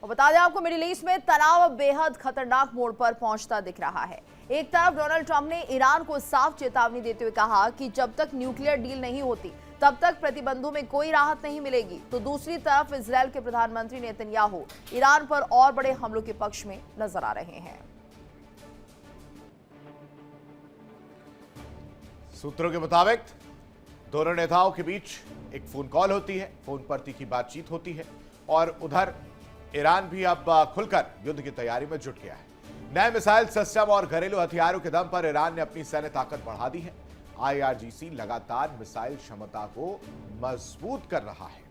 और बता दें आपको, मिडिल ईस्ट में तनाव बेहद खतरनाक मोड़ पर पहुंचता दिख रहा है। एक तरफ डोनाल्ड ट्रंप ने ईरान को साफ चेतावनी देते हुए कहा कि जब तक न्यूक्लियर डील नहीं होती तब तक प्रतिबंधों में कोई राहत नहीं मिलेगी, तो दूसरी तरफ इजरायल के प्रधानमंत्री नेतन्याहू ईरान पर और बड़े हमलों के पक्ष में नजर आ रहे हैं। सूत्रों के मुताबिक दोनों नेताओं के बीच एक फोन कॉल होती है, फोन पर तीखी बातचीत होती है और उधर ईरान भी अब खुलकर युद्ध की तैयारी में जुट गया है। नए मिसाइल सिस्टम और घरेलू हथियारों के दम पर ईरान ने अपनी सैन्य ताकत बढ़ा दी है। IRGC लगातार मिसाइल क्षमता को मजबूत कर रहा है।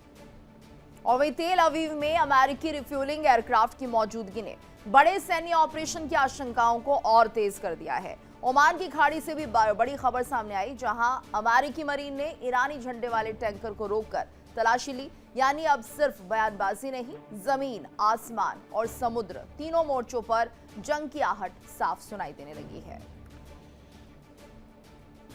और वहीं तेल अवीव में अमेरिकी रिफ्यूलिंग एयरक्राफ्ट की मौजूदगी ने बड़े सैन्य ऑपरेशन की आशंकाओं को और तेज कर दिया है। ओमान की खाड़ी से भी बड़ी खबर सामने आई, जहां अमेरिकी मरीन ने ईरानी झंडे वाले टैंकर को रोककर तलाशी ली। यानी अब सिर्फ बयानबाजी नहीं, जमीन, आसमान और समुद्र तीनों मोर्चों पर जंग की आहट साफ सुनाई देने लगी है।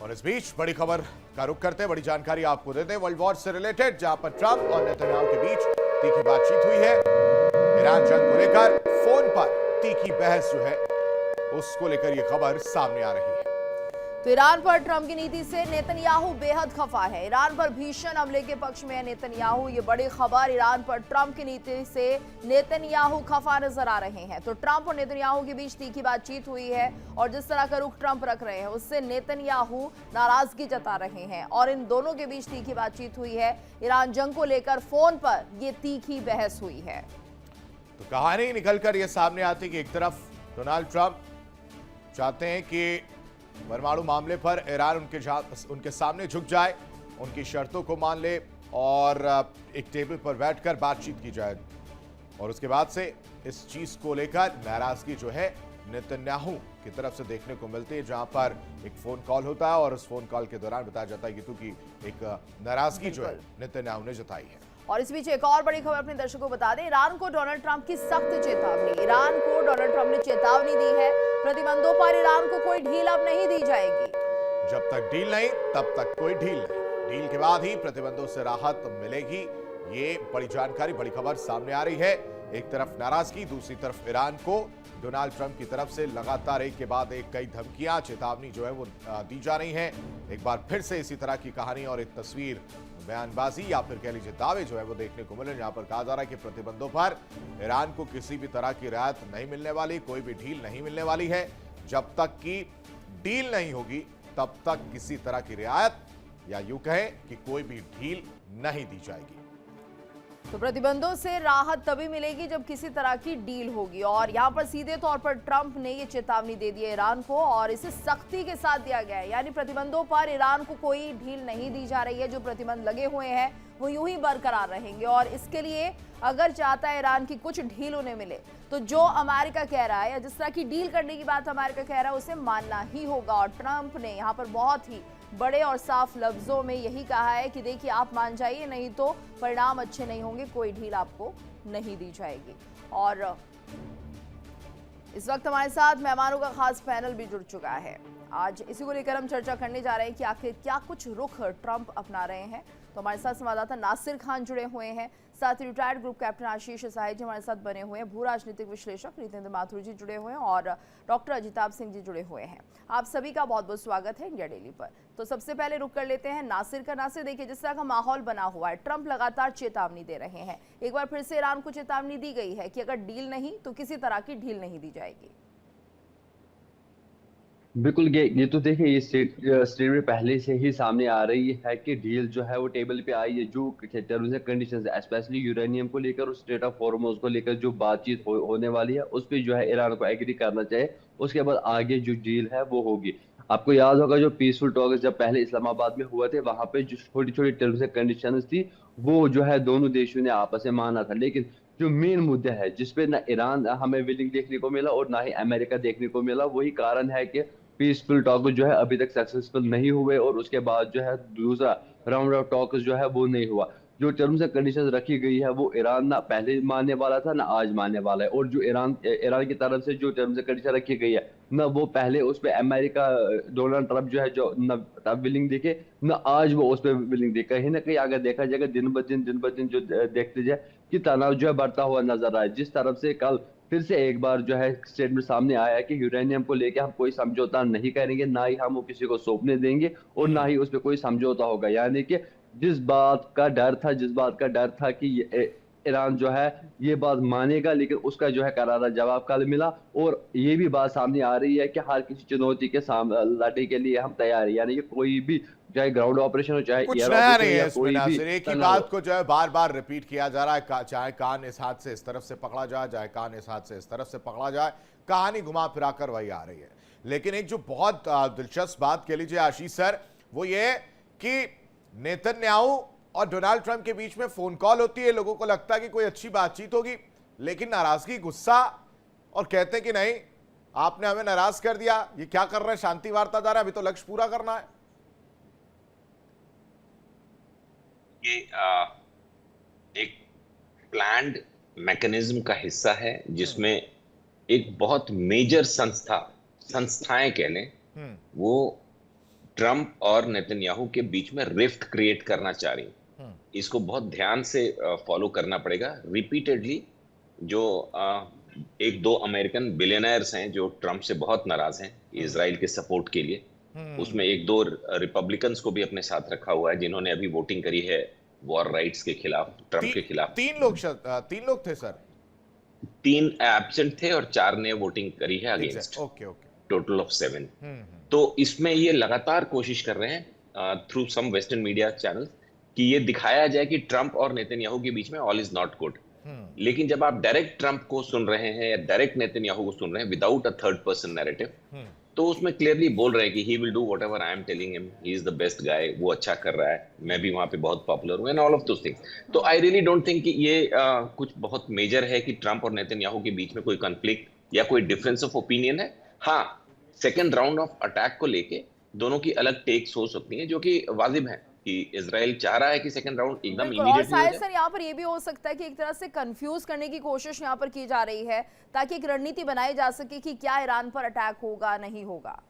और इस बीच बड़ी खबर का रुख करते बड़ी जानकारी आपको देते वर्ल्ड वॉर से रिलेटेड, जहां पर ट्रंप और नेतन्याहू के बीच तीखी बातचीत हुई है। ईरान जंग को लेकर फोन पर तीखी बहस जो है उसको लेकर यह खबर सामने आ रही है। तो ईरान पर ट्रंप की नीति से नेतन्याहू बेहद खफा है। ईरान पर भीषण हमले के पक्ष में है नेतन्याहू। ये बड़ी खबर, ईरान पर ट्रंप की नीति से नेतन्याहू खफा नजर आ रहे हैं। तो ट्रंप और नेतन्याहू के बीच तीखी बातचीत हुई है और जिस तरह का रुख ट्रंप रख रहे हैं उससे नेतन्याहू नाराजगी जता रहे हैं और इन दोनों के बीच तीखी बातचीत हुई है। ईरान जंग को लेकर फोन पर यह तीखी बहस हुई है। तो कहानी निकलकर यह सामने आती कि एक तरफ डोनाल्ड ट्रंप चाहते हैं कि परमाणु मामले पर ईरान उनके सामने झुक जाए, उनकी शर्तों को मान ले और एक टेबल पर बैठकर बातचीत की जाए। और उसके बाद से इस चीज को लेकर नाराजगी जो है नेतन्याहू की तरफ से देखने को मिलती है, जहां पर एक फोन कॉल होता है और उस फोन कॉल के दौरान बताया जाता है कि क्योंकि एक नाराजगी जो है नेतन्याहू ने जताई है। और इस बीच एक और बड़ी खबर अपने दर्शकों को बता दें, ईरान को डोनाल्ड ट्रंप की सख्त चेतावनी। ईरान को डोनाल्ड ट्रंप ने चेतावनी दी है, प्रतिबंधों पर ईरान को कोई ढील अब नहीं दी जाएगी। जब तक डील नहीं तब तक कोई ढील नहीं, डील के बाद ही प्रतिबंधों से राहत मिलेगी। ये बड़ी जानकारी, बड़ी खबर सामने आ रही है। एक तरफ नाराजगी, दूसरी तरफ ईरान को डोनाल्ड ट्रंप की तरफ से लगातार एक के बाद एक कई धमकियां, चेतावनी जो है वो दी जा रही है। एक बार फिर से इसी तरह की कहानी और एक तस्वीर, बयानबाजी या फिर कह लीजिए दावे जो है वो देखने को मिले, जहां पर कहा जा रहा है कि प्रतिबंधों पर ईरान को किसी भी तरह की रियायत नहीं मिलने वाली, कोई भी ढील नहीं मिलने वाली है। जब तक की डील नहीं होगी तब तक किसी तरह की रियायत या यूं कहें कि कोई भी ढील नहीं दी जाएगी। तो प्रतिबंधों से राहत तभी मिलेगी जब किसी तरह की डील होगी और यहां पर सीधे तौर पर ट्रंप ने ये चेतावनी दे दी है ईरान को और इसे सख्ती के साथ दिया गया है। यानी प्रतिबंधों पर ईरान को कोई ढील नहीं दी जा रही है। जो प्रतिबंध लगे हुए हैं वो यूं ही बरकरार रहेंगे और इसके लिए अगर चाहता है ईरान की कुछ ढील उन्हें मिले तो जो अमेरिका कह रहा है या जिस तरह की डील करने की बात अमेरिका कह रहा है उसे मानना ही होगा। और ट्रंप ने यहाँ पर बहुत ही बड़े और साफ लफ्जों में यही कहा है कि देखिए आप मान जाइए, नहीं तो परिणाम अच्छे नहीं होंगे, कोई ढील आपको नहीं दी जाएगी। और इस वक्त हमारे साथ मेहमानों का खास पैनल भी जुड़ चुका है। आज इसी को लेकर हम चर्चा करने जा रहे हैं कि आखिर क्या कुछ रुख ट्रंप अपना रहे हैं। तो हमारे साथ संवाददाता नासिर खान जुड़े हुए हैं, साथ ही रिटायर्ड ग्रुप कैप्टन आशीष साहिब जी हमारे साथ बने हुए हैं, भू राजनीतिक विश्लेषक रितेंद्र माथुर जी जुड़े हुए हैं और डॉक्टर अजिताभ सिंह जी जुड़े हुए हैं। आप सभी का बहुत बहुत स्वागत है इंडिया डेली पर। तो सबसे पहले रुक कर लेते हैं नासिर का। नासिर, देखिए जिस तरह का माहौल बना हुआ है, ट्रंप लगातार चेतावनी दे रहे हैं। एक बार फिर से ईरान को चेतावनी दी गई है कि अगर डील नहीं तो किसी तरह की ढील नहीं दी जाएगी। बिल्कुल, ये तो देखिए ये स्टेटमेंट पहले से ही सामने आ रही है कि डील जो है वो टेबल पे आई है। जो टर्म्स एंड कंडीशंस है, स्पेशली यूरेनियम को लेकर और स्ट्रेट ऑफ हॉर्मुज़ को लेकर जो बातचीत होने वाली है उस पर जो है ईरान को एग्री करना चाहिए। उसके बाद आगे जो डील है वो होगी। आपको याद होगा जो पीसफुल टॉक्स जब पहले इस्लामाबाद में हुए थे, वहां पे जो छोटी छोटी टर्म्स एंड कंडीशंस थी वो जो है दोनों देशों ने आपस में माना था। लेकिन जो मेन मुद्दा है जिसपे ना ईरान हमें विलिंग देखने को मिला और ना ही अमेरिका देखने को मिला, वही कारण है कि पीसफुल टॉक जो है अभी तक सक्सेसफुल नहीं हुए और उसके बाद जो है दूसरा राउंड ऑफ टॉक जो है वो नहीं हुआ। जो टर्म्स एंड कंडीशंस रखी गई है वो ईरान ना पहले मानने वाला था ना आज मानने वाला है। और जो ईरान की तरफ से जो टर्म्स एंड कंडीशन रखी गई है ना वो पहले उस पर अमेरिका डोनाल्ड ट्रंप जो है जो न तब विलिंग दिखे ना आज वो उस पर विलिंग दिखे। कहीं ना कहीं अगर देखा जाएगा दिन ब दिन जो देखते जाए कि तनाव जो है बढ़ता हुआ नजर आया, जिस तरफ से कल फिर से एक बार जो है स्टेटमेंट सामने आया है कि यूरेनियम को लेकर हम कोई समझौता नहीं करेंगे, ना ही हम वो किसी को सौंपने देंगे और ना ही उस पर कोई समझौता होगा। यानी कि जिस बात का डर था कि ईरान जो है ये बात मानेगा, लेकिन उसका जो है करारा जवाब कल मिला। और ये भी बात सामने आ रही है कि हर किसी चुनौती के सामने लड़ने के लिए हम तैयार हैं, यानी कि कोई भी, चाहे ग्राउंड ऑपरेशन हो, चाहे कुछ एयर नया ऑपरेशन नहीं या है इसमें कोई भी नासिर, एक ही तनाव। बात को जो है बार बार रिपीट किया जा रहा है, चाहे कान इस हाथ से इस तरफ से पकड़ा जाए, चाहे कान इस हाथ से इस तरफ से पकड़ा जाए, कहानी घुमा फिरा कर वही आ रही है। लेकिन एक जो बहुत दिलचस्प बात कह लीजिए आशीष सर, वो ये कि नेतन्याहू और डोनाल्ड ट्रंप के बीच में फोन कॉल होती है, लोगों को लगता है कि कोई अच्छी बातचीत होगी, लेकिन नाराजगी, गुस्सा, और कहते हैं कि नहीं आपने हमें नाराज कर दिया, ये क्या कर रहे हैं, शांति वार्ता जा रहा है, अभी तो लक्ष्य पूरा करना है। ये एक प्लान्ड मैकेनिज्म का हिस्सा है, जिसमें एक बहुत मेजर संस्थाएं कह लें, वो ट्रंप और नेतन्याहू के बीच में रिफ्ट क्रिएट करना चाह रही। इसको बहुत ध्यान से फॉलो करना पड़ेगा। रिपीटेडली जो एक दो अमेरिकन बिलियनर्स हैं जो ट्रंप से बहुत नाराज हैं इजराइल के सपोर्ट के लिए, उसमें एक दो रिपब्लिकन्स को भी अपने साथ रखा हुआ है जिन्होंने अभी वोटिंग करी है वॉर राइट्स के खिलाफ, ट्रंप के खिलाफ। तीन लोग थे सर, 3 एब्सेंट थे और 4 ने वोटिंग करी है against, okay okay, total of 7। तो इसमें ये लगातार कोशिश कर रहे हैं through some western media channel कि ये दिखाया जाए कि ट्रंप और नेतन्याहू के बीच में ऑल इज नॉट गुड। लेकिन जब आप डायरेक्ट ट्रंप को सुन रहे हैं या डायरेक्ट नेतन्याहू को सुन रहे हैं without a third person narrative, तो उसमें क्लियरली बोल रहे हैं कि he will do whatever I am telling him, he is the best guy, वो अच्छा कर रहा है, मैं भी वहां पे बहुत पॉपुलर हूं and all of those things. तो आई रियली डोंट थिंक कि ये कुछ बहुत मेजर है कि ट्रंप और नेतन्याहू के बीच में कोई कॉन्फ्लिक्ट या कोई डिफरेंस ऑफ ओपिनियन है। हाँ, सेकेंड राउंड ऑफ अटैक को लेके दोनों की अलग टेक्स हो सकती हैं, जो कि वाजिब है कि इजराइल चाह रहा है कि सेकंड राउंड एकदम और इमीडिएटली हो शायद जाए। सर यहाँ पर ये भी हो सकता है कि एक तरह से कंफ्यूज करने की कोशिश यहाँ पर की जा रही है ताकि एक रणनीति बनाई जा सके कि क्या ईरान पर अटैक होगा नहीं होगा।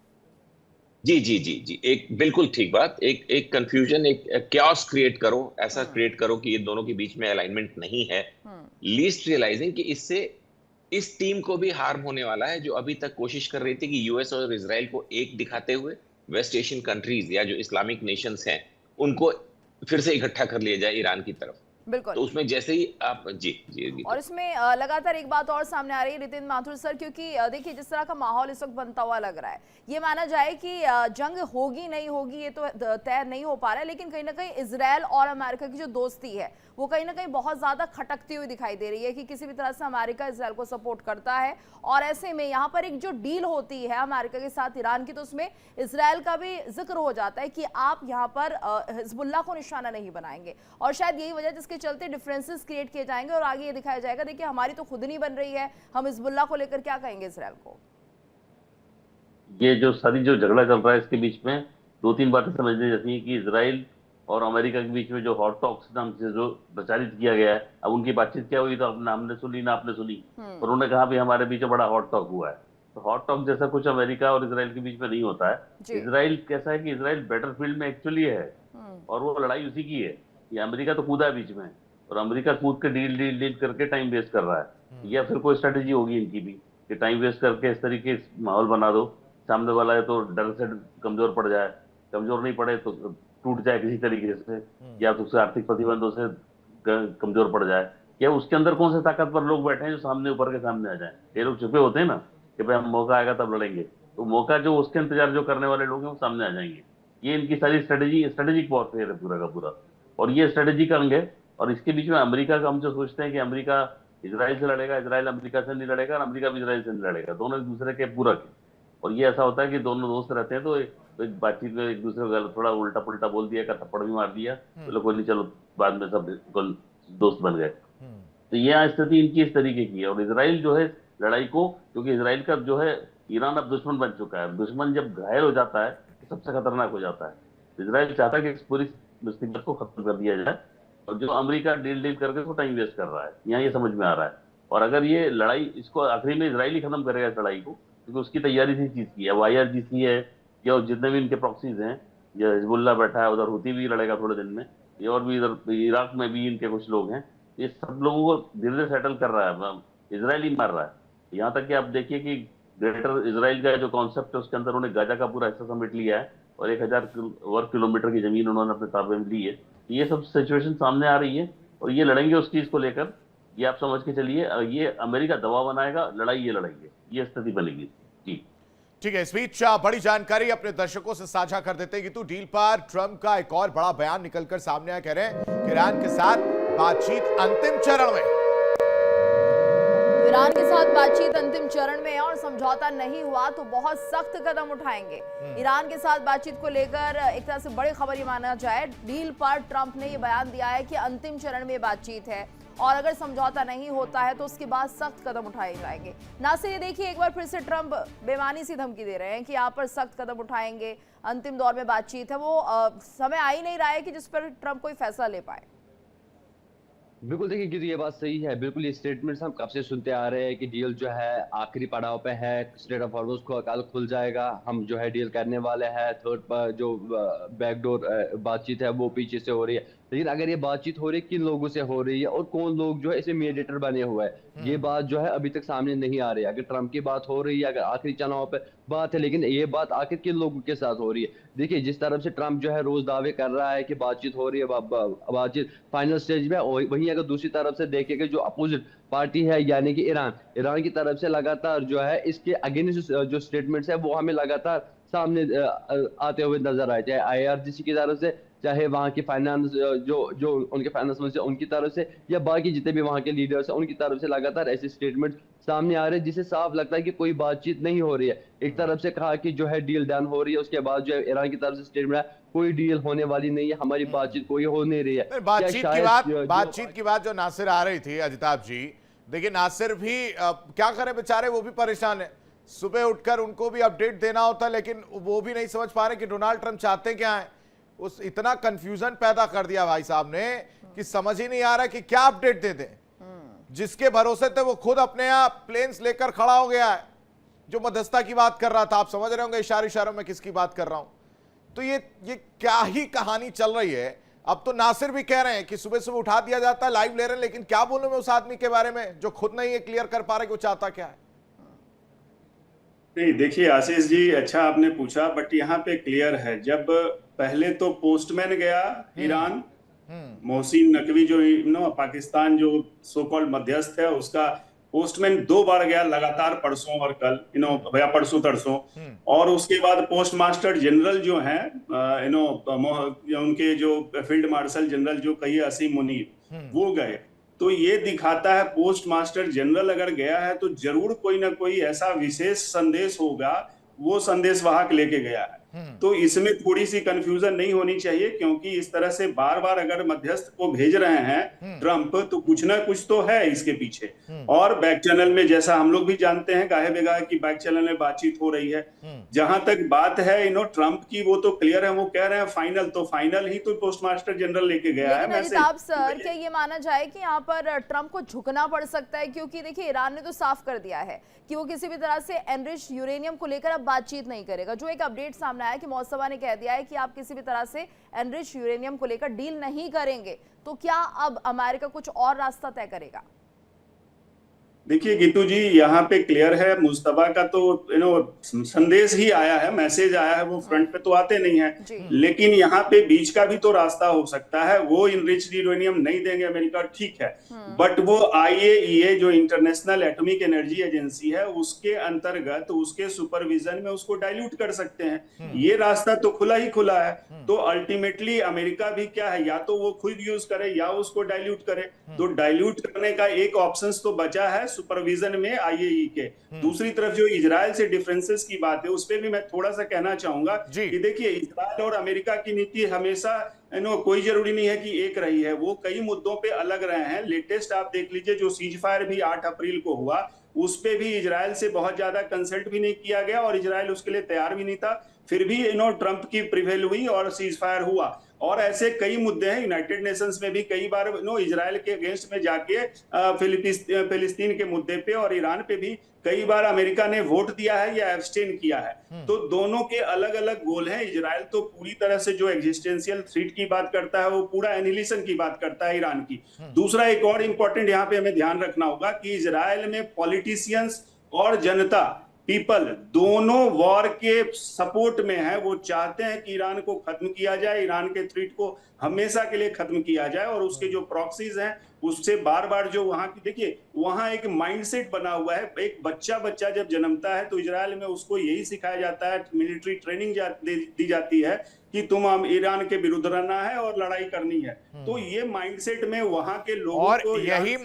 जी जी जी जी, एक बिल्कुल ठीक बात, एक कंफ्यूजन, एक क्यास क्रिएट करो, ऐसा क्रिएट करो कि ये दोनों के बीच में अलाइनमेंट नहीं है, लीस्ट रियलाइजिंग कि इससे इस टीम को भी हार्म होने वाला है जो अभी तक कोशिश कर रही थी कि यूएस और इजराइल को एक दिखाते हुए वेस्ट एशियन कंट्रीज या जो इस्लामिक नेशंस हैं उनको फिर से इकट्ठा कर लिया जाए ईरान की तरफ। बिल्कुल। तो उसमें जैसे ही आप जी जी, जी और इसमें लगातार एक बात और सामने आ रही है नितिन माथुर सर, क्योंकि देखिए जिस तरह का माहौल इस वक्त बनता हुआ लग रहा है, ये माना जाए कि जंग होगी नहीं होगी ये तो तय नहीं हो पा रहा है, लेकिन कहीं ना कहीं इजराइल और अमेरिका की जो दोस्ती है वो कहीं ना कहीं बहुत ज्यादा खटकती हुई दिखाई दे रही है कि किसी भी तरह से अमेरिका इजराइल को सपोर्ट करता है। और ऐसे में यहाँ पर एक जो डील होती है अमेरिका के साथ ईरान की, तो उसमें इजराइल का भी जिक्र हो जाता है कि आप यहाँ पर हिजबुल्लाह को निशाना नहीं बनाएंगे, और शायद यही वजह जिसके चलते डिफरेंसेस क्रिएट किए जाएंगे और आगे ये दिखाया जाएगा देखिए हमारी तो खुद नहीं बन रही है, हम हिजबुल्लाह को लेकर क्या कहेंगे इजराइल को। ये जो झगड़ा चल रहा है इसके बीच में 2-3 बातें समझने जैसी है कि इजराइल और अमेरिका के बीच में जो हॉट टॉक्स नाम से जो प्रचारित किया गया है, अब उनकी बातचीत क्या हुई तो हमने सुनी ना आपने सुनी, और उन्होंने कहा भी हमारे बीच में बड़ा हॉट टॉक हुआ है। तो हॉट टॉक जैसा कुछ अमेरिका और इजराइल के बीच में नहीं होता है। इजराइल कैसा है कि इजराइल बैटलफील्ड में एक्चुअली है और वो लड़ाई उसी की है। ये अमेरिका तो कूदा है बीच में, और अमेरिका कूद के डील करके टाइम वेस्ट कर रहा है, या फिर कोई स्ट्रेटेजी होगी इनकी भी कि टाइम वेस्ट करके इस तरीके से माहौल बना दो, सामने वाला है तो डर से कमजोर पड़ जाए, कमजोर नहीं पड़े तो टूट जाए किसी तरीके से, या तो उससे आर्थिक प्रतिबंधों से कमजोर पड़ जाए, या उसके अंदर कौन से ताकतवर लोग बैठे हैं जो सामने ऊपर के सामने आ जाए। ये लोग छुपे होते हैं ना कि भाई हम मौका आएगा तब लड़ेंगे, तो मौका जो उसके इंतजार जो करने वाले लोग हैं वो सामने आ जाएंगे। ये इनकी सारी स्ट्रेटेजिक वॉरफेयर है पूरा का पूरा, और ये स्ट्रेटेजी का अंग है। और इसके बीच में अमेरिका का हम जो सोचते हैं कि अमेरिका इजराइल से लड़ेगा, इजराइल अमेरिका से नहीं लड़ेगा, और अमेरिका भी इजराइल से नहीं लड़ेगा, दोनों एक दूसरे के पूरक है। और ये ऐसा होता है कि दोनों दोस्त रहते हैं तो एक बातचीत में एक दूसरे को थोड़ा उल्टा पुल्टा बोल दिया, का थप्पड़ भी मार दिया, तो लोग बोले चलो बाद में सब दोस्त बन गए। तो ये स्थिति इनकी इस तरीके की है। और इजराइल जो है लड़ाई को, क्योंकि इजराइल का जो है ईरान अब दुश्मन बन चुका है, दुश्मन जब घायल हो जाता है तो सबसे खतरनाक हो जाता है। इजराइल चाहता है कि इस पूरी मुसीबत को खत्म कर दिया जाए, और जो अमेरिका डील करके वो टाइम वेस्ट कर रहा है, यहाँ ये समझ में आ रहा है। और अगर ये लड़ाई, इसको आखिरी में इजराइल ही खत्म करेगा इस लड़ाई को, क्योंकि उसकी तैयारी इसी चीज की है। अब IRGC है या जितने भी इनके प्रॉक्सीज हैं, या हिजबुल्लाह बैठा है उधर, हुती भी लड़ेगा थोड़े दिन में, ये और भी इधर इराक में भी इनके कुछ लोग हैं, ये सब लोगों को धीरे धीरे सेटल कर रहा है, इसराइल ही मार रहा है। यहाँ तक कि आप देखिए कि ग्रेटर इसराइल का जो कॉन्सेप्ट है उसके अंदर उन्होंने गाजा का पूरा हिस्सा समेट लिया है और 1000 वर्ग किलोमीटर की जमीन उन्होंने अपने ताबे में ली है। ये सब सिचुएशन सामने आ रही है और ये लड़ेंगे उस चीज को लेकर, ये आप समझ के चलिए। ये अमेरिका दबाव बनाएगा, लड़ाई ये लड़ेंगे, ये स्थिति बनेगी जी। ठीक है, इस बीच बड़ी जानकारी अपने दर्शकों से साझा कर देते हैं कि तो डील पर ट्रंप का एक और बड़ा बयान निकलकर सामने आया। कह रहे हैं कि ईरान के साथ बातचीत अंतिम चरण में। ईरान के साथ बातचीत अंतिम चरण में है और समझौता नहीं हुआ तो बहुत सख्त कदम उठाएंगे। ईरान के साथ बातचीत को लेकर एक तरह से बड़ी खबर ये माना जाए, डील पर ट्रंप ने ये बयान दिया है कि अंतिम चरण में बातचीत है और अगर समझौता नहीं होता है तो उसके बाद सख्त कदम उठाए जाएंगे। नासिर, ये देखिए एक बार फिर से ट्रंप बेमानी सी धमकी दे रहे हैं कि यहाँ पर सख्त कदम उठाएंगे, अंतिम दौर में बातचीत है। वो समय आ ही नहीं रहा है कि जिस पर ट्रंप कोई फैसला ले पाए। बिल्कुल देखिए कि ये बात सही है। बिल्कुल ये स्टेटमेंट्स हम कब से सुनते आ रहे हैं कि डील जो है आखिरी पड़ाव पे है, स्ट्रेट ऑफ हॉर्मुज़ को कल खुल जाएगा, हम जो है डील करने वाले हैं, थर्ड पर जो बैकडोर बातचीत है वो पीछे से हो रही है। लेकिन अगर ये बातचीत हो रही है किन लोगों से हो रही है और कौन लोग जो है इसे मीडिएटर बने हुए हैं, ये बात जो है अभी तक सामने नहीं आ रही है। अगर ट्रंप की बात हो रही है, अगर आखिरी चुनाव पे बात है, लेकिन ये बात आखिर किन लोगों के साथ हो रही है। देखिए जिस तरफ से ट्रंप जो है रोज दावे कर रहा है कि बातचीत हो रही है, बातचीत फाइनल स्टेज में, वहीं अगर दूसरी तरफ से देखेंगे जो अपोजिट पार्टी है यानी कि ईरान की तरफ से लगातार जो है इसके अगेंस्ट जो स्टेटमेंट्स है वो हमें लगातार सामने आते हुए नजर आए, चाहे IRGC की तरफ से, चाहे वहाँ की फाइनेंस जो उनके फाइनेंस मिनिस्टर उनकी तरफ से, या बाकी जितने भी वहाँ के लीडर्स हैं उनकी तरफ से लगातार ऐसे स्टेटमेंट सामने आ रहे हैं जिससे साफ लगता है कि कोई बातचीत नहीं हो रही है। एक तरफ से कहा कि जो है डील डन हो रही है, उसके बाद जो है ईरान की तरफ से स्टेटमेंट है कोई डील होने वाली नहीं है, हमारी बातचीत कोई हो नहीं रही है। बातचीत की बात जो नासिर आ रही थी, अजिताभ जी देखिए, नासिर भी क्या करे बेचारे, वो भी परेशान है। सुबह उठकर उनको भी अपडेट देना होता है, लेकिन वो भी नहीं समझ पा रहे कि डोनाल्ड ट्रंप चाहते क्या है। उस इतना कंफ्यूजन पैदा कर दिया भाई साहब ने कि समझ ही नहीं आ रहा कि क्या अपडेट दे दें। जिसके भरोसे थे वो खुद अपने यहाँ प्लेन्स लेकर खड़ा हो गया है, जो मध्यस्थता की बात कर रहा था। आप समझ रहे होंगे इशारों में किसकी बात कर रहा हूं। तो ये क्या ही कहानी चल रही है। अब तो नासिर भी कह रहे हैं कि सुबह सुबह उठा दिया जाता है, लाइव ले रहे हैं, लेकिन क्या बोलूं मैं उस आदमी के बारे में जो खुद नहीं ये क्लियर कर पा रहे कि वो चाहता क्या है। नहीं देखिए आशीष जी, अच्छा आपने पूछा, बट यहाँ पे क्लियर है। जब पहले तो पोस्टमैन गया ईरान, मोहसिन नकवी जो पाकिस्तान जो सो कॉल्ड मध्यस्थ है, उसका पोस्टमैन 2 बार गया लगातार, परसों और कल भैया परसों तरसों। और उसके बाद पोस्ट मास्टर जनरल जो है उनके जो फील्ड मार्शल जनरल जो कहिए असीम मुनीर, वो गए। तो ये दिखाता है पोस्ट मास्टर जनरल अगर गया है तो जरूर कोई ना कोई ऐसा विशेष संदेश होगा, वो संदेश वाहक लेके गया है। तो इसमें थोड़ी सी कंफ्यूजन नहीं होनी चाहिए, क्योंकि इस तरह से बार बार अगर मध्यस्थ को भेज रहे हैं ट्रंप, तो कुछ ना कुछ तो है इसके पीछे। और बैक चैनल में, जैसा हम लोग भी जानते हैं गाहे बेगाहे की बैक चैनल में बातचीत हो रही है। जहां तक बात है ट्रंप की, वो तो क्लियर है, वो कह रहे हैं फाइनल, तो फाइनल ही तो पोस्ट मास्टर जनरल लेके गया है। अमिताभ सर, क्या ये माना जाए कि यहाँ पर ट्रंप को झुकना पड़ सकता है, क्योंकि देखिए ईरान ने तो साफ कर दिया है कि वो किसी भी तरह से एनरिच यूरेनियम को लेकर अब बातचीत नहीं करेगा। जो एक अपडेट सामने आया कि मौसवा ने कह दिया है कि आप किसी भी तरह से एनरिच यूरेनियम को लेकर डील नहीं करेंगे, तो क्या अब अमेरिका कुछ और रास्ता तय करेगा? देखिए गीतू जी, यहाँ पे क्लियर है, मुस्तफा का तो संदेश ही आया है, मैसेज आया है, वो फ्रंट पे तो आते नहीं है। लेकिन यहाँ पे बीच का भी तो रास्ता हो सकता है। वो इनरिच्ड यूरेनियम नहीं देंगे अमेरिका, ठीक है, बट वो IAEA जो इंटरनेशनल एटॉमिक एनर्जी एजेंसी है, उसके अंतर्गत उसके सुपरविजन में उसको डाइल्यूट कर सकते हैं। ये रास्ता तो खुला ही खुला है। तो अल्टीमेटली अमेरिका भी क्या है, या तो वो खुद यूज करे या उसको डाइल्यूट करे। तो डाइल्यूट करने का एक ऑप्शन तो बचा है सुपरविजन में IAEA के। दूसरी तरफ जो इजराइल से डिफरेंसेस की बात है, उस पर भी मैं थोड़ा सा कहना चाहूंगा कि देखिए इजराइल और अमेरिका की नीति हमेशा कोई जरूरी नहीं है कि एक रही है, वो कई मुद्दों पे अलग रहे हैं। लेटेस्ट आप देख लीजिए, जो सीज फायर भी 8 अप्रैल को हुआ, उस पे भी इजराइल से बहुत ज्यादा कंसल्ट भी नहीं किया गया और इजराइल उसके लिए तैयार भी नहीं था। फिर भी ट्रंप की प्रिवेल हुई और सीज फायर हुआ। और ऐसे कई मुद्दे हैं। यूनाइटेड नेशंस में भी कई बार इजराइल के अगेंस्ट में जाके फिलिस्तीन के मुद्दे पे और ईरान पे भी कई बार अमेरिका ने वोट दिया है या एब्सटेन किया है। तो दोनों के अलग अलग गोल हैं। इजराइल तो पूरी तरह से जो एग्जिस्टेंशियल थ्रेट की बात करता है वो पूरा एनिहिलेशन की बात करता है ईरान की। दूसरा एक और इंपॉर्टेंट यहाँ पे हमें ध्यान रखना होगा कि इजराइल में पॉलिटिशियंस और जनता, पीपल, दोनों वॉर के सपोर्ट में है। वो चाहते हैं कि ईरान को खत्म किया जाए, ईरान के थ्रेट को हमेशा के लिए खत्म किया जाए। और उसके जो प्रॉक्सीज हैं उससे बार बार जो वहां की, देखिए वहां एक माइंडसेट बना हुआ है। एक बच्चा जब जन्मता है तो इजराइल में उसको यही सिखाया जाता है, मिलिट्री ट्रेनिंग दी जाती है कि तुम ईरान के विरुद्ध रहना है और लड़ाई करनी है। तो ये माइंडसेट में वहां के लोगों और को यही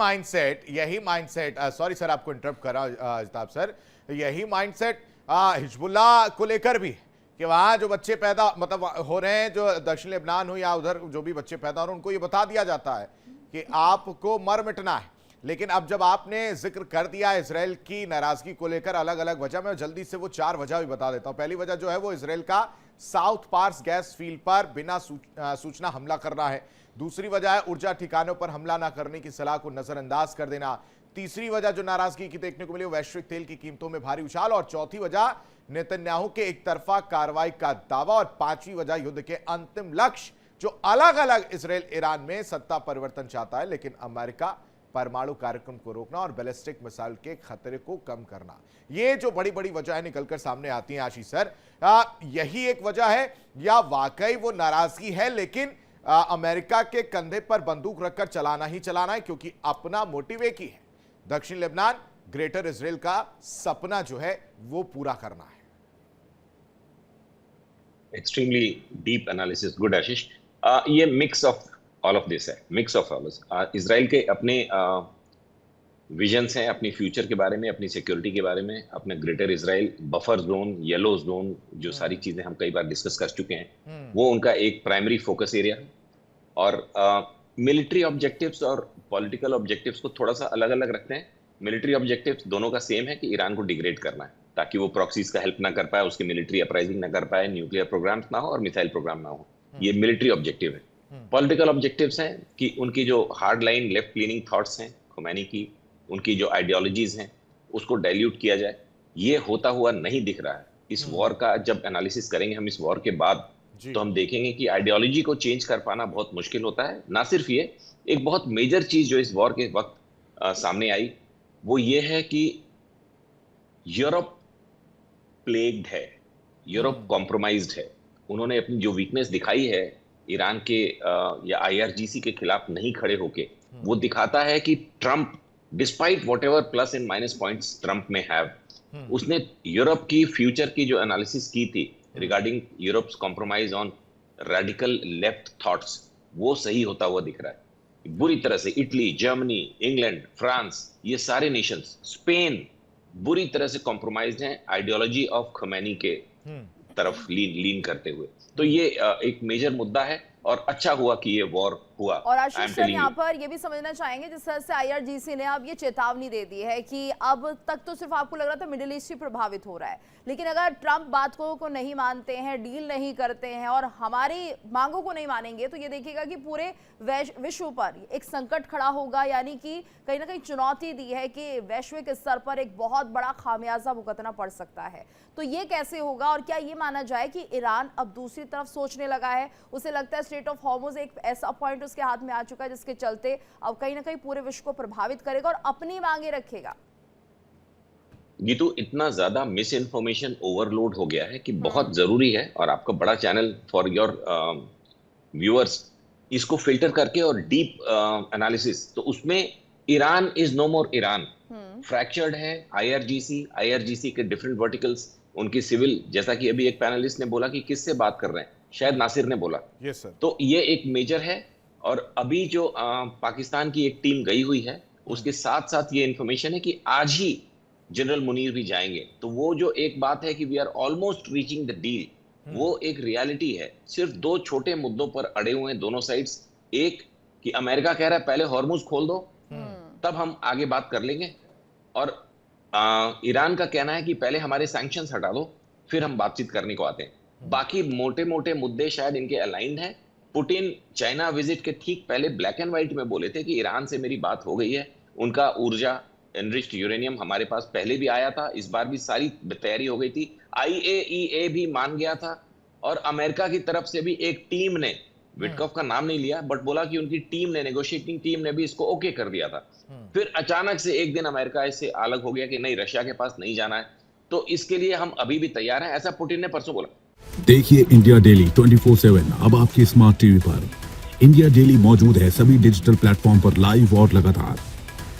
माइंडसेट सॉरी सर आपको इंटरप्ट कर रहा हूं अल्ताफ सर, यही माइंडसेट हिजबुल्लाह को लेकर भी, कि वहां जो बच्चे पैदा मतलब हो रहे हैं, जो दक्षिण लेबनान हो या उधर जो भी बच्चे पैदा हो रहे हैं, उनको ये बता दिया जाता है कि आपको मर मिटना है। लेकिन अब जब आपने जिक्र कर दिया इजराइल की नाराजगी को लेकर अलग अलग वजह, मैं जल्दी से वो 4 वजह भी बता देता हूं। पहली वजह जो है वो इजराइल का साउथ पार्स गैस फील्ड पर बिना सूचना हमला करना है। दूसरी वजह है ऊर्जा ठिकानों पर हमला ना करने की सलाह को नजरअंदाज कर देना। तीसरी वजह जो नाराजगी की देखने को मिली वैश्विक तेल की कीमतों में भारी उछाल। और चौथी वजह नेतन्याहू के एक तरफा कार्रवाई का दावा। और पांचवी वजह युद्ध के अंतिम लक्ष्य जो अलग अलग इजराइल ईरान में सत्ता परिवर्तन चाहता है, लेकिन अमेरिका परमाणु कार्यक्रम को रोकना और बैलिस्टिक मिसाइल के खतरे को कम करना। ये जो बड़ी बड़ी वजह निकलकर सामने आती हैं आशीष सर, यही एक वजह है या वाकई वो नाराजगी है लेकिन अमेरिका के कंधे पर बंदूक रखकर चलाना ही चलाना है, क्योंकि अपना मोटिव एक ही है, दक्षिण लेबनान, ग्रेटर इजराइल का सपना जो है वो पूरा करना है। एक्सट्रीमली डीप एनालिसिस, गुड आशीष। ये mix of all of this है, मिक्स ऑफ ऑल। इजराइल के अपने विजन्स हैं अपनी फ्यूचर के बारे में, अपनी सिक्योरिटी के बारे में, अपने greater Israel, buffer zone, yellow zone, जो सारी चीजें हम कई बार डिस्कस कर चुके हैं, वो उनका एक प्राइमरी फोकस एरिया है। और मिलिट्री ऑब्जेक्टिव्स और पॉलिटिकल ऑब्जेक्टिव्स को थोड़ा सा अलग अलग रखते हैं। मिलिट्री ऑब्जेक्टिव्स दोनों का सेम है कि ईरान को डिग्रेड करना है ताकि वो प्रॉक्सीज का हेल्प ना कर पाए, उसके मिलिट्री अपराइजिंग ना कर पाए, न्यूक्लियर प्रोग्राम्स ना हो और मिसाइल प्रोग्राम ना हो। ये मिलिट्री ऑब्जेक्टिव है। पॉलिटिकल ऑब्जेक्टिव्स हैं कि उनकी जो hard line left leaning thoughts हैं खुमैनी की, उनकी जो आइडियोलॉजीज हैं उसको डाइल्यूट किया जाए। ये होता हुआ नहीं दिख रहा है। इस वॉर का जब एनालिसिस करेंगे हम इस वॉर के बाद, तो हम देखेंगे कि आइडियोलॉजी को चेंज कर पाना बहुत मुश्किल होता है। ना सिर्फ ये, एक बहुत मेजर चीज जो इस वॉर के वक्त सामने आई वो ये है कि यूरोप प्लेग्ड है, यूरोप कॉम्प्रोमाइज्ड है। उन्होंने अपनी जो वीकनेस दिखाई है ईरान के या आईआरजीसी के खिलाफ नहीं खड़े होके, वो दिखाता है कि Trump, despite whatever plus and minus points Trump में हैव, उसने यूरोप की फ्यूचर की जो एनालिसिस की थी regarding Europe's compromise on radical left thoughts, वो सही होता हुआ दिख रहा है बुरी तरह से। इटली, जर्मनी, इंग्लैंड, फ्रांस, ये सारे नेशंस, स्पेन बुरी तरह से कॉम्प्रोमाइज्ड हैं आइडियोलॉजी ऑफ खमैनी के तरफ लीन करते हुए। तो ये एक मेजर मुद्दा है और अच्छा हुआ कि ये वॉर हुआ। और आशीष सर यहाँ पर ये भी समझना चाहेंगे जिस तरह से आईआरजीसी ने अब ये चेतावनी दे दी है कि अब तक तो सिर्फ आपको लग रहा था मिडिल ईस्ट ही प्रभावित हो रहा है, लेकिन अगर ट्रंप बात को नहीं मानते हैं, डील नहीं करते हैं और हमारी मांगों को नहीं मानेंगे, तो ये देखिएगा कि पूरे विश्व पर एक संकट खड़ा होगा। यानी कि कहीं ना कहीं चुनौती दी है कि वैश्विक स्तर पर एक बहुत बड़ा खामियाजा भुगतना पड़ सकता है। तो ये कैसे होगा और क्या ये माना जाए कि ईरान अब दूसरी तरफ सोचने लगा है, उसे लगता है स्ट्रेट ऑफ हॉर्मुज एक ऐसा पॉइंट उसके हाथ में आ चुका है जिसके चलते अब कहीं ना कहीं पूरे विश्व को प्रभावित करेगा और अपनी मांगे रखेगा? गीतू, इतना ज्यादा मिस इन्फॉर्मेशन ओवरलोड हो गया है कि बहुत जरूरी है, और आपका बड़ा चैनल फॉर योर व्यूअर्स, इसको फिल्टर करके और डीप एनालिसिस, तो उसमें Iran is no more Iran, fractured है। आईआरजीसी के डिफरेंट वर्टिकल्स, उनकी सिविल, जैसा कि अभी एक पैनलिस्ट ने बोला कि किससे बात कर रहे हैं, शायद नासिर ने बोला, यस सर। तो ये एक मेजर है। और अभी जो पाकिस्तान की एक टीम गई हुई है, उसके साथ साथ ये इंफॉर्मेशन है कि आज ही जनरल मुनीर भी जाएंगे। तो वो जो एक बात है कि we are almost reaching the deal, वो एक रियलिटी है। सिर्फ दो छोटे मुद्दों पर अड़े हुए हैं दोनों साइड्स। एक कि अमेरिका कह रहा है पहले हॉर्मुज खोल दो, तब हम आगे बात कर लेंगे, और ईरान का कहना है कि पहले हमारे सैंक्शंस हटा दो, फिर हम बातचीत करने को आते हैं। बाकी मोटे मोटे मुद्दे शायद इनके अलाइंड हैं, पुतिन चाइना विजिट के ठीक पहले ब्लैक एंड व्हाइट में बोले थे कि ईरान से मेरी बात हो गई है, उनका ऊर्जा एनरिच्ड यूरेनियम हमारे पास पहले भी आया था, इस बार भी सारी तैयारी हो गई थी, IAEA भी मान गया था, और अमेरिका की तरफ से भी एक टीम ने, विटकॉफ का नाम नहीं लिया बट बोला कि उनकी टीम ने, नेगोशिएटिंग टीम ने भी इसको ओके कर दिया था। फिर अचानक से एक दिन अमेरिका इससे अलग हो गया कि नहीं, रशिया के पास नहीं जाना है, तो इसके लिए हम अभी भी तैयार हैं, ऐसा पुतिन ने परसों बोला। देखिए इंडिया डेली 24/7 अब आपकी स्मार्ट टीवी पर। इंडिया डेली मौजूद है सभी डिजिटल प्लेटफॉर्म पर लाइव और लगातार।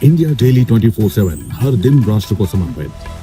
इंडिया डेली 24/7 हर दिन राष्ट्र को समर्पित।